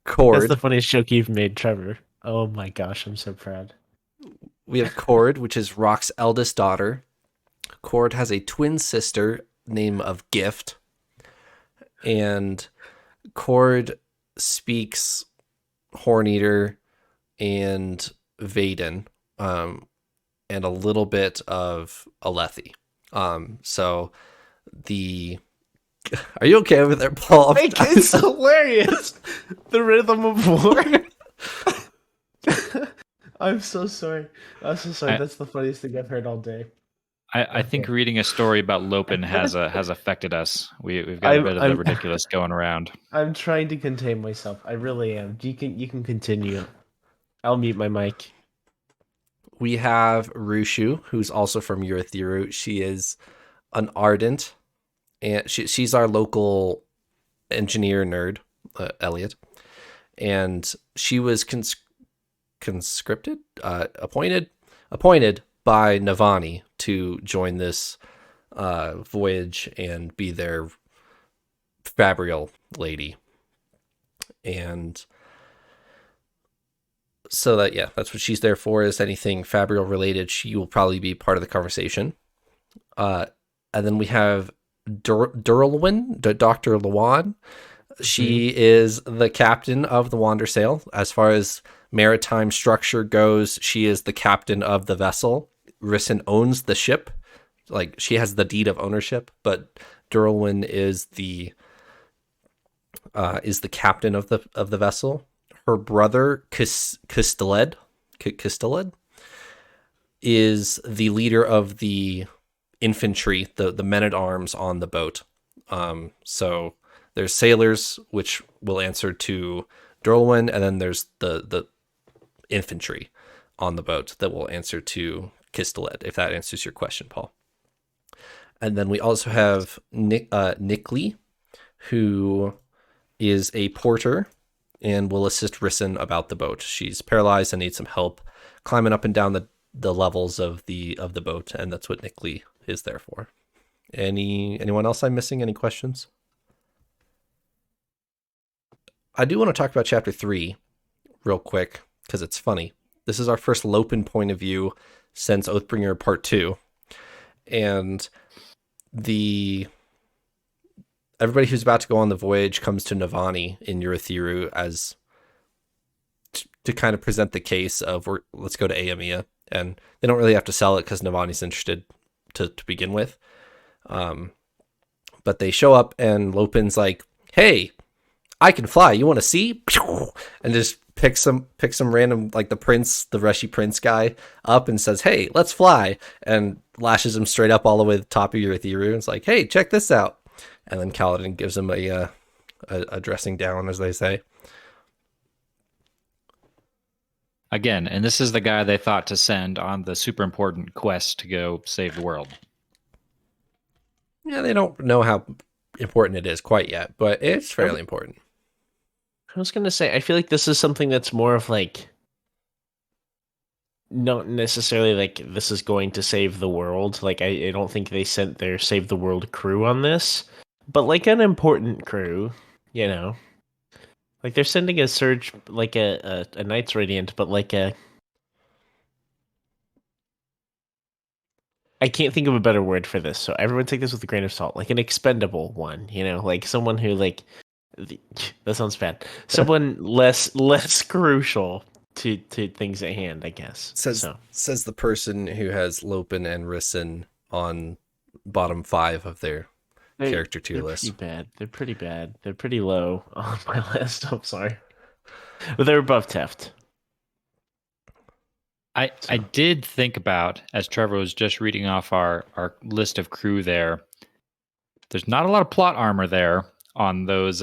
Cord. That's the funniest joke you've made, Trevor. Oh my gosh, I'm so proud. We have Cord, which is Rock's eldest daughter. Cord has a twin sister named of Gift, and Cord speaks Horneater and Vaden, and a little bit of Alethi. So the... Are you okay over there, Paul? It's hilarious. The rhythm of war. I'm so sorry. That's the funniest thing I've heard all day. I think reading a story about Lopin has affected us. We've got a bit of the ridiculous going around. I'm trying to contain myself. I really am. You can continue. I'll mute my mic. We have Rushu, who's also from Urithiru. She is an ardent, and she's our local engineer nerd, Eliot. and she was conscripted, appointed by Navani to join this voyage and be their fabrial lady. And so that's what she's there for. Is anything fabrial related, she will probably be part of the conversation. And then we have Durlwyn, Dr. Lawan. She is the captain of the Wandersail. As far as maritime structure goes, she is the captain of the vessel. Risen owns the ship. Like, she has the deed of ownership, but Durlwyn is the captain of the vessel. Her brother Kisteled is the leader of the infantry, the men at arms on the boat. So there's sailors, which will answer to Durlwyn, and then there's the infantry on the boat that will answer to Kisteled, if that answers your question, Paul. And then we also have Nickley, who is a porter and will assist Risen about the boat. She's paralyzed and needs some help climbing up and down the levels of the boat, and that's what Nickley is there for. Anyone else I'm missing? Any questions? I do want to talk about chapter 3 real quick, because it's funny. This is our first Lopen point of view since Oathbringer Part 2. And everybody who's about to go on the voyage comes to Navani in Urithiru as to kind of present the case of, let's go to Aemia. And they don't really have to sell it because Navani's interested to begin with. But they show up and Lopen's like, hey, I can fly. You want to see? And just picks some random, like the Reshi prince guy up and says, hey, let's fly. And lashes him straight up all the way to the top of Urithiru. And it's like, hey, check this out. And then Kaladin gives him a dressing down, as they say. Again, and this is the guy they thought to send on the super important quest to go save the world. Yeah, they don't know how important it is quite yet, but it's fairly important. I was going to say, I feel like this is something that's more of like, not necessarily like this is going to save the world. Like, I don't think they sent their Save the World crew on this, but like an important crew, you know? Like, they're sending a surge, like a Knights Radiant, but like I can't think of a better word for this, so everyone take this with a grain of salt. Like an expendable one, you know? Like someone who, like, that sounds bad. Someone less crucial to things at hand, I guess. Says the person who has Lopen and Risen on bottom 5 of their character tier list. They're pretty bad. They're pretty low on my list. I'm sorry. But they're above Teft. I did think about, as Trevor was just reading off our list of crew there's not a lot of plot armor there on those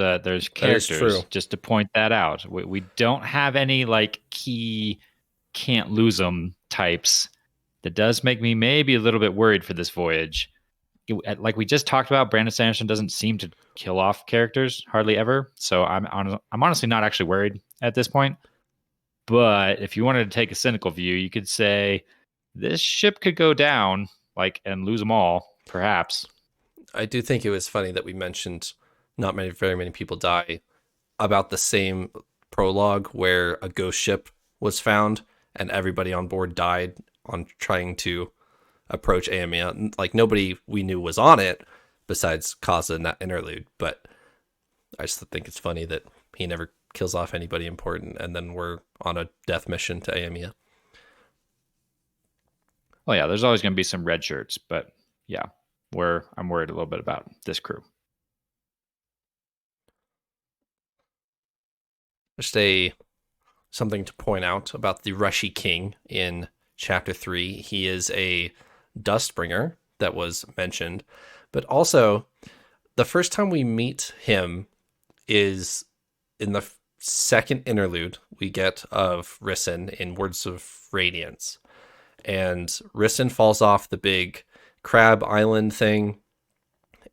characters. Just to point that out. We don't have any like key can't lose them types. That does make me maybe a little bit worried for this voyage. Like we just talked about, Brandon Sanderson doesn't seem to kill off characters hardly ever. So I'm honestly not actually worried at this point. But if you wanted to take a cynical view, you could say this ship could go down, like, and lose them all, perhaps. I do think it was funny that we mentioned not very many people die about the same prologue where a ghost ship was found and everybody on board died on trying to approach Aemia. Like, nobody we knew was on it besides Kaza in that interlude, but I just think it's funny that he never kills off anybody important, and then we're on a death mission to Aemia. Well, yeah, there's always going to be some red shirts, but yeah, I'm worried a little bit about this crew. Just something to point out about the Reshi King in Chapter 3. He is a Dustbringer that was mentioned, but also the first time we meet him is in the second interlude we get of Risen in Words of Radiance. And Risen falls off the big crab island thing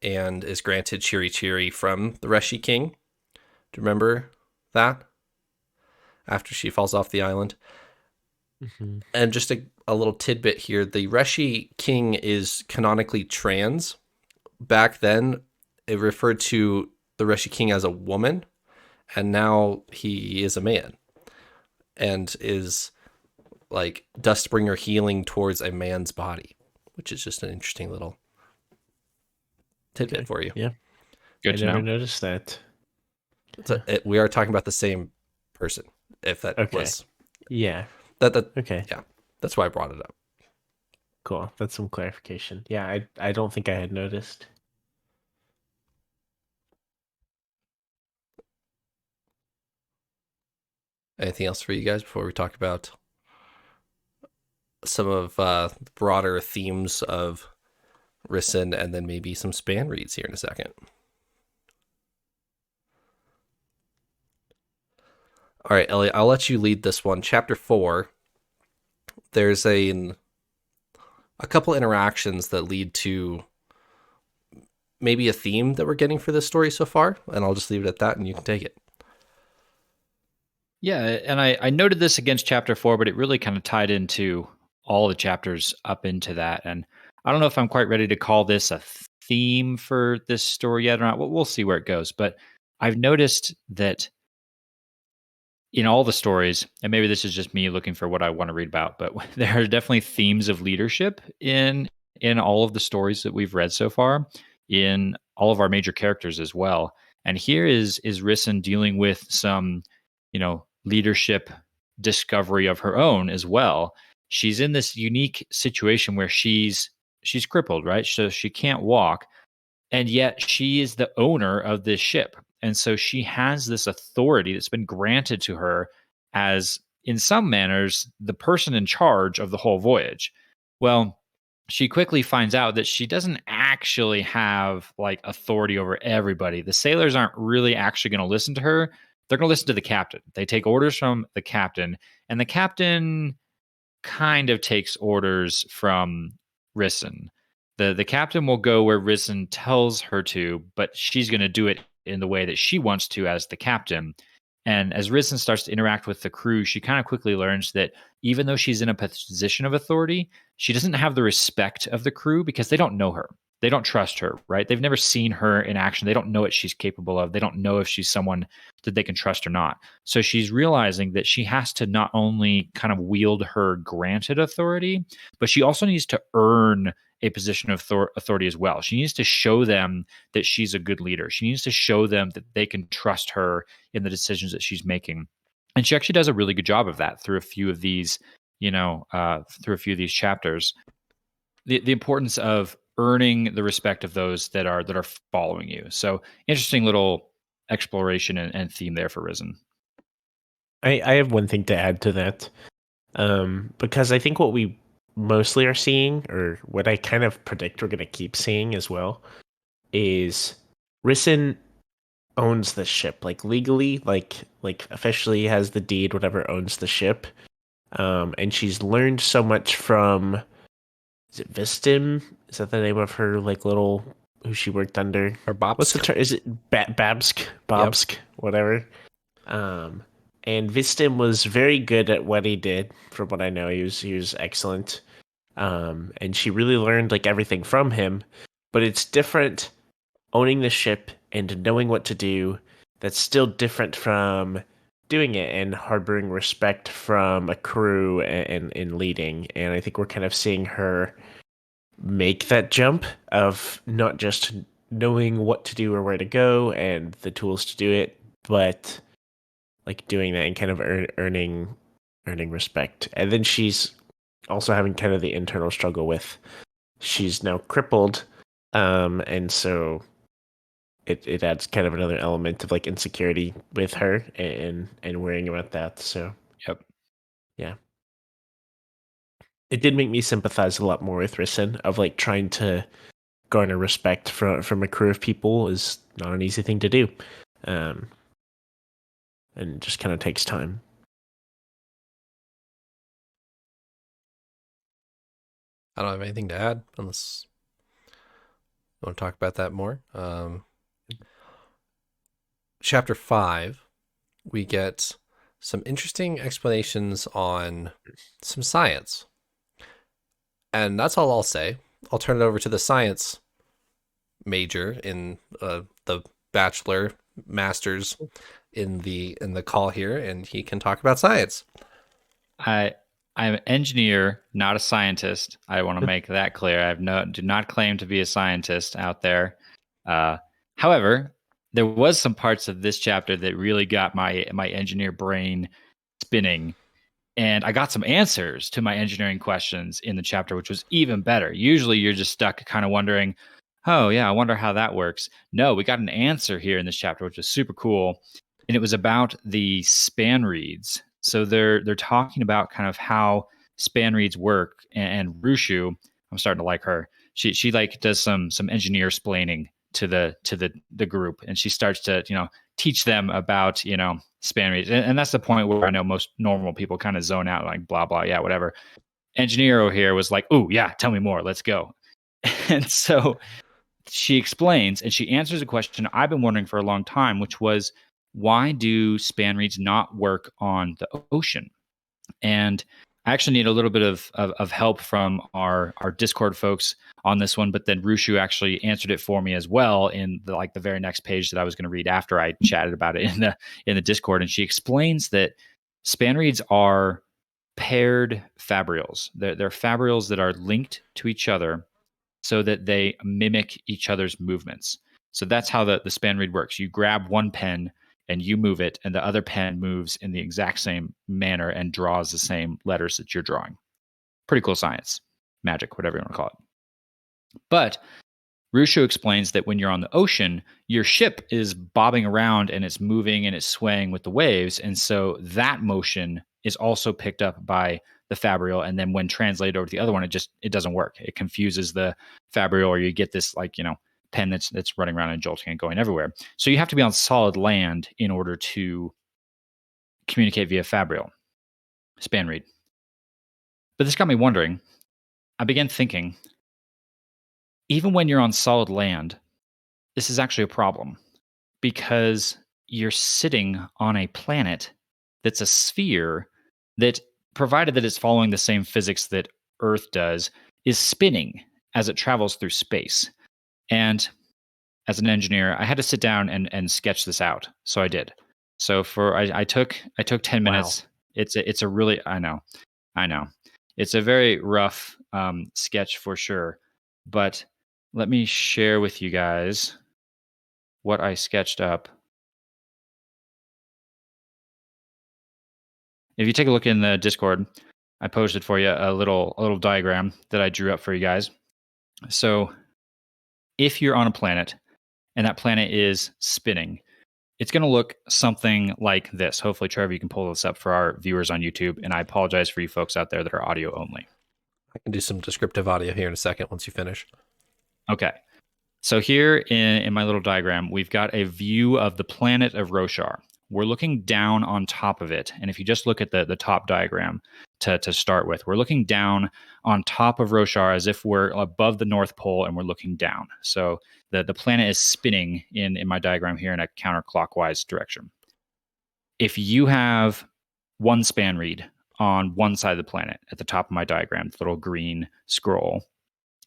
and is granted Chiri Chiri from the Reshi King. Do you remember that? after she falls off the island. Mm-hmm. And just a little tidbit here, the Reshi king is canonically trans. Back then, it referred to the Reshi king as a woman, and now he is a man and is like Dustbringer healing towards a man's body, which is just an interesting little tidbit for you. Yeah. Good I to never know. noticed that. We are talking about the same person, if that Okay. was Yeah. that Okay. yeah, that's why I brought it up. Cool. That's some clarification. Yeah, I don't think I had noticed. Anything else for you guys before we talk about some of broader themes of Risen, and then maybe some span reads here in a second? All right, Elliot, I'll let you lead this one. Chapter 4, there's a couple interactions that lead to maybe a theme that we're getting for this story so far, and I'll just leave it at that, and you can take it. Yeah, and I noted this against chapter 4, but it really kind of tied into all the chapters up into that. And I don't know if I'm quite ready to call this a theme for this story yet or not. We'll see where it goes. But I've noticed that in all the stories, and maybe this is just me looking for what I want to read about, but there are definitely themes of leadership in all of the stories that we've read so far, in all of our major characters as well. And here is Risen dealing with some, leadership discovery of her own as well. She's in this unique situation where she's crippled, right? So she can't walk, and yet she is the owner of this ship. And so she has this authority that's been granted to her as, in some manners, the person in charge of the whole voyage. Well, she quickly finds out that she doesn't actually have like authority over everybody. The sailors aren't really actually going to listen to her. They're going to listen to the captain. They take orders from the captain, and the captain kind of takes orders from Risen. The captain will go where Risen tells her to, but she's going to do it in the way that she wants to as the captain. And as Risen starts to interact with the crew, she kind of quickly learns that even though she's in a position of authority, she doesn't have the respect of the crew because they don't know her. They don't trust her, right? They've never seen her in action. They don't know what she's capable of. They don't know if she's someone that they can trust or not. So she's realizing that she has to not only kind of wield her granted authority, but she also needs to earn a position of authority as well. She needs to show them that she's a good leader. She needs to show them that they can trust her in the decisions that she's making. And she actually does a really good job of that through a few of these, chapters. The importance of earning the respect of those that are following you. So interesting little exploration and theme there for Risen. I have one thing to add to that. Because I think what we mostly are seeing, or what I kind of predict we're going to keep seeing as well, is Risen owns the ship, like legally, like officially has the deed, whatever, owns the ship. And she's learned so much from, is it Vistim? Is that the name of her like little who she worked under? Or Bobsk? What's the term? Is it Babsk, whatever. And Vistim was very good at what he did. From what I know, he was excellent. And she really learned like everything from him. But it's different owning the ship and knowing what to do. That's still different from doing it and harboring respect from a crew and leading. And I think we're kind of seeing her make that jump of not just knowing what to do or where to go and the tools to do it, but like doing that and kind of earning respect. And then she's also having kind of the internal struggle with, she's now crippled, and so it adds kind of another element of like insecurity with her and worrying about that. So Yep. Yeah, it did make me sympathize a lot more with Risen, of like trying to garner respect from a crew of people is not an easy thing to do, and just kind of takes time. I don't have anything to add unless you want to talk about that more. Chapter 5, we get some interesting explanations on some science. And that's all I'll say. I'll turn it over to the science major in the bachelor masters in the call here, and he can talk about science. I'm an engineer, not a scientist. I want to make that clear. Do not claim to be a scientist out there. However, there was some parts of this chapter that really got my engineer brain spinning, and I got some answers to my engineering questions in the chapter, which was even better. Usually you're just stuck kind of wondering, oh yeah, I wonder how that works. No, we got an answer here in this chapter, which was super cool. And it was about the span reads. So they're talking about kind of how span reads work, and Rushu, I'm starting to like her. She like does some engineer splaining to the group, and she starts to teach them about span reads, and that's the point where I know most normal people kind of zone out, like blah blah, yeah, whatever. Engineer over here was like, "Ooh, yeah, tell me more, let's go." And so she explains, and she answers a question I've been wondering for a long time, which was, why do span reads not work on the ocean? And I actually need a little bit of help from our Discord folks on this one, but then Rushu actually answered it for me as well in the very next page that I was going to read after I chatted about it in the Discord. And she explains that span reads are paired fabrials. They're fabrials that are linked to each other so that they mimic each other's movements. So that's how the span read works. You grab one pen and you move it, and the other pen moves in the exact same manner and draws the same letters that you're drawing. Pretty cool science, magic, whatever you want to call it. But Rushu explains that when you're on the ocean, your ship is bobbing around and it's moving and it's swaying with the waves. And so that motion is also picked up by the fabrial. And then when translated over to the other one, it doesn't work. It confuses the fabrial, or you get this pen that's running around and jolting and going everywhere. So you have to be on solid land in order to communicate via fabrial, span read. But this got me wondering. I began thinking, even when you're on solid land, this is actually a problem, because you're sitting on a planet that's a sphere that, provided that it's following the same physics that Earth does, is spinning as it travels through space. And as an engineer, I had to sit down and sketch this out. So I did. So I took 10 minutes. Wow. It's a really, I know. It's a very rough sketch for sure. But let me share with you guys what I sketched up. If you take a look in the Discord, I posted for you a little diagram that I drew up for you guys. So if you're on a planet and that planet is spinning, it's going to look something like this. Hopefully, Trevor, you can pull this up for our viewers on YouTube. And I apologize for you folks out there that are audio only. I can do some descriptive audio here in a second once you finish. Okay. So here in my little diagram, we've got a view of the planet of Roshar. We're looking down on top of it. And if you just look at the top diagram to start with, we're looking down on top of Roshar as if we're above the North Pole and we're looking down. So the planet is spinning in my diagram here in a counterclockwise direction. If you have one span read on one side of the planet at the top of my diagram, the little green scroll,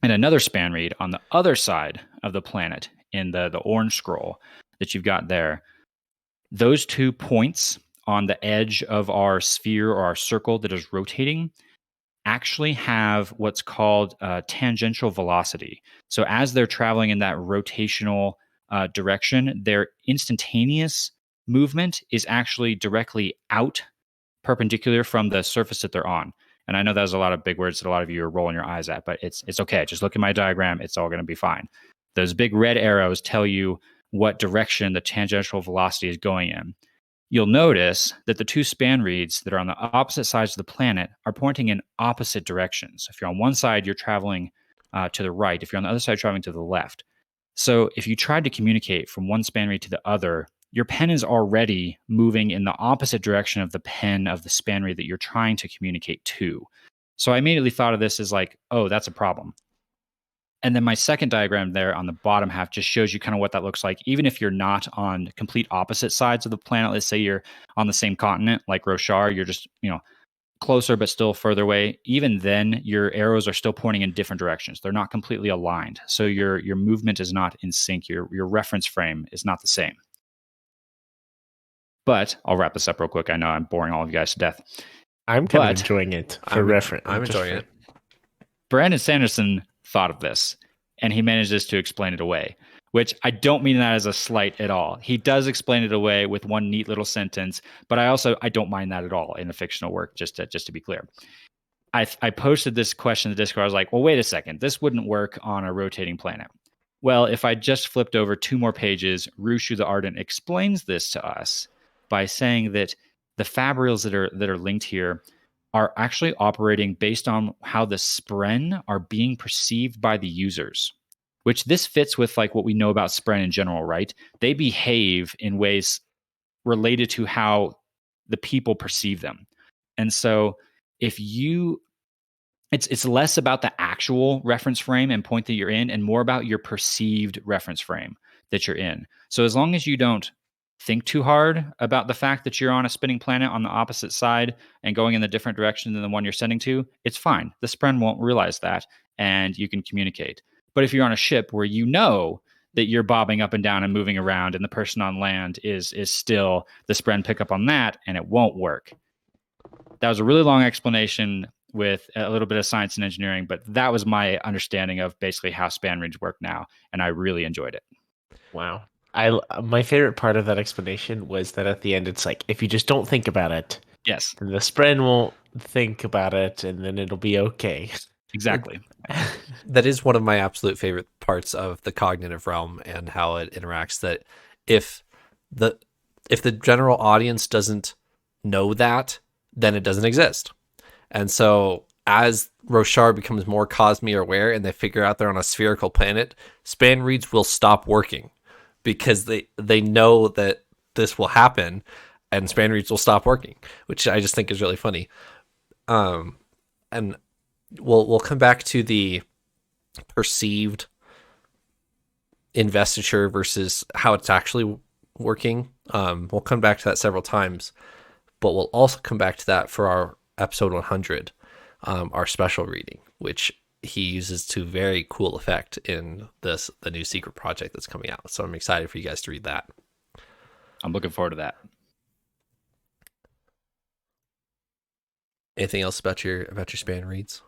and another span read on the other side of the planet in the orange scroll that you've got there, those 2 points on the edge of our sphere or our circle that is rotating actually have what's called tangential velocity. So as they're traveling in that rotational direction, their instantaneous movement is actually directly out perpendicular from the surface that they're on. And I know that was a lot of big words that a lot of you are rolling your eyes at, but it's okay. Just look at my diagram. It's all going to be fine. Those big red arrows tell you what direction the tangential velocity is going in. You'll notice that the 2 span reads that are on the opposite sides of the planet are pointing in opposite directions. If you're on one side, you're traveling to the right. If you're on the other side, traveling to the left. So if you tried to communicate from one span read to the other, your pen is already moving in the opposite direction of the pen of the span read that you're trying to communicate to. So I immediately thought of this as like, oh, that's a problem. And then my second diagram there on the bottom half just shows you kind of what that looks like. Even if you're not on complete opposite sides of the planet, let's say you're on the same continent, like Roshar, you're just, closer but still further away. Even then, your arrows are still pointing in different directions. They're not completely aligned. So your movement is not in sync. Your reference frame is not the same. But I'll wrap this up real quick. I know I'm boring all of you guys to death. I'm kind of enjoying it for reference. I'm enjoying it. Brandon Sanderson thought of this, and he manages to explain it away, which I don't mean that as a slight at all. He does explain it away with one neat little sentence, but I don't mind that at all in a fictional work, just to be clear. I posted this question in the Discord. I was like, well, wait a second. This wouldn't work on a rotating planet. Well, if I just flipped over 2 more pages, Rushu the Ardent explains this to us by saying that the fabrials that are linked here are actually operating based on how the spren are being perceived by the users, which this fits with like what we know about spren in general, right? They behave in ways related to how the people perceive them. And so if it's less about the actual reference frame and point that you're in and more about your perceived reference frame that you're in. So as long as you don't think too hard about the fact that you're on a spinning planet on the opposite side and going in the different direction than the one you're sending to, it's fine. The spren won't realize that, and you can communicate. But if you're on a ship where you know that you're bobbing up and down and moving around and the person on land is still, the spren pick up on that and it won't work. That was a really long explanation with a little bit of science and engineering, but that was my understanding of basically how span reads work now, and I really enjoyed it. Wow. My favorite part of that explanation was that at the end it's like, if you just don't think about it, yes, then the spren won't think about it, and then it'll be okay. Exactly. That is one of my absolute favorite parts of the cognitive realm and how it interacts. That if the general audience doesn't know that, then it doesn't exist. And so as Roshar becomes more Cosmere aware and they figure out they're on a spherical planet, span reads will stop working because they know that this will happen and span reads will stop working, which I just think is really funny. And we'll come back to the perceived investiture versus how it's actually working. We'll come back to that several times, but we'll also come back to that for our episode 100, our special reading, which he uses to very cool effect in the new secret project that's coming out. So I'm excited for you guys to read that. I'm looking forward to that. Anything else about your span reads?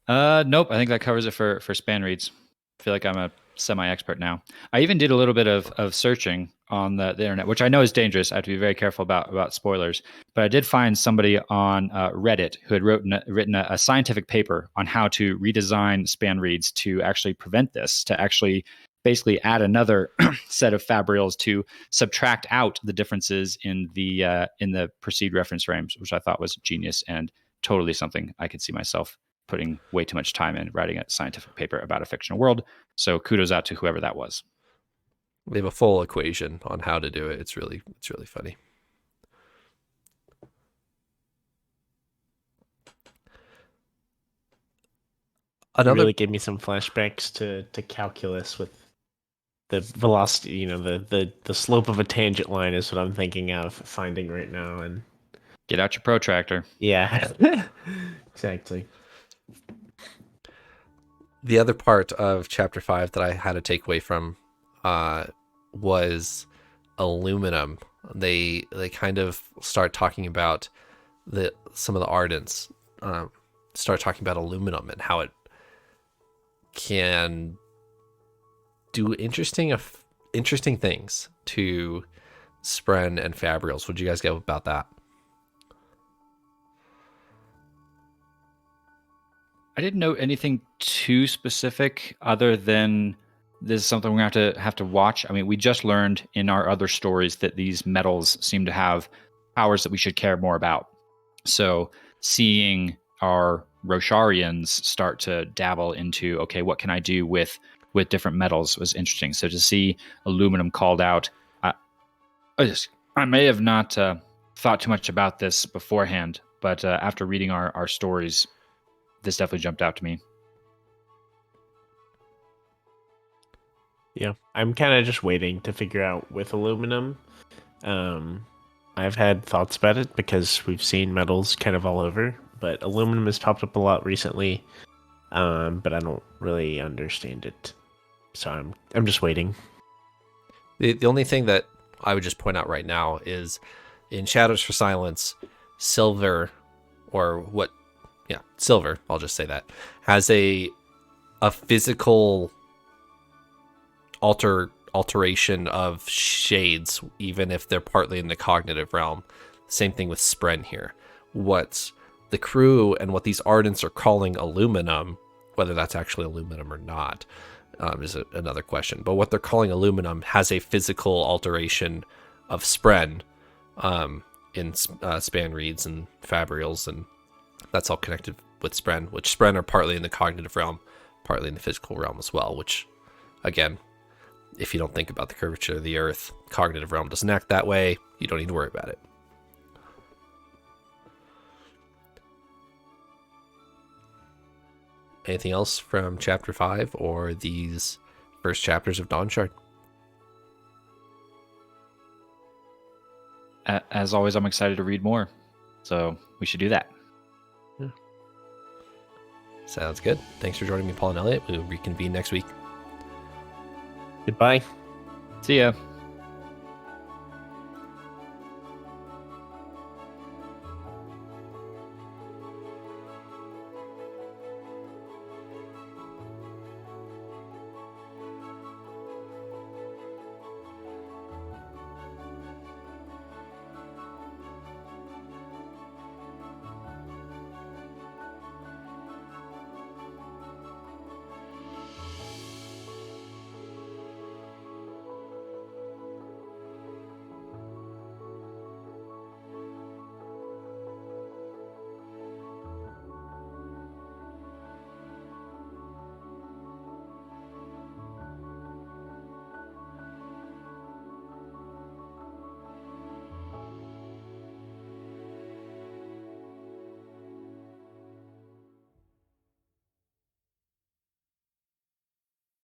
Nope. I think that covers it for span reads. I feel like I'm a semi-expert now. I even did a little bit of searching on the internet, which I know is dangerous. I have to be very careful about spoilers. But I did find somebody on Reddit who had written a scientific paper on how to redesign span reads to actually prevent this, to actually basically add another set of fabrials to subtract out the differences in the perceived reference frames, which I thought was genius and totally something I could see myself putting way too much time in writing a scientific paper about a fictional world. So kudos out to whoever that was. We have a full equation on how to do it. It's really funny. It really gave me some flashbacks to calculus with the velocity, the slope of a tangent line is what I'm thinking of finding right now. And get out your protractor. Yeah, exactly. The other part of chapter 5 that I had to take away from was aluminum. They kind of start talking about some of the Ardents start talking about aluminum and how it can do interesting things to spren and fabrials. What'd you guys go about that? I didn't know anything too specific other than this is something we're going to have to watch. I mean, we just learned in our other stories that these metals seem to have powers that we should care more about. So seeing our Rosharians start to dabble into, okay, what can I do with different metals was interesting. So to see aluminum called out, I may have not thought too much about this beforehand, but after reading our stories, this definitely jumped out to me. Yeah, I'm kind of just waiting to figure out with aluminum. I've had thoughts about it because we've seen metals kind of all over, but aluminum has popped up a lot recently. But I don't really understand it, so I'm just waiting. The only thing that I would just point out right now is in Shadows for Silence, silver, or what? Yeah, silver. I'll just say that has a physical alteration of shades, even if they're partly in the cognitive realm. Same thing with Spren here. What the crew and what these Ardents are calling aluminum, whether that's actually aluminum or not, is another question. But what they're calling aluminum has a physical alteration of Spren in span reeds and fabrials, and that's all connected with Spren, which Spren are partly in the cognitive realm, partly in the physical realm as well, which, again, if you don't think about the curvature of the Earth, cognitive realm doesn't act that way. You don't need to worry about it. Anything else from Chapter 5 or these first chapters of Dawnshard? As always, I'm excited to read more, so we should do that. Yeah. Sounds good. Thanks for joining me, Paul and Eliot. We'll reconvene next week. Goodbye. See ya.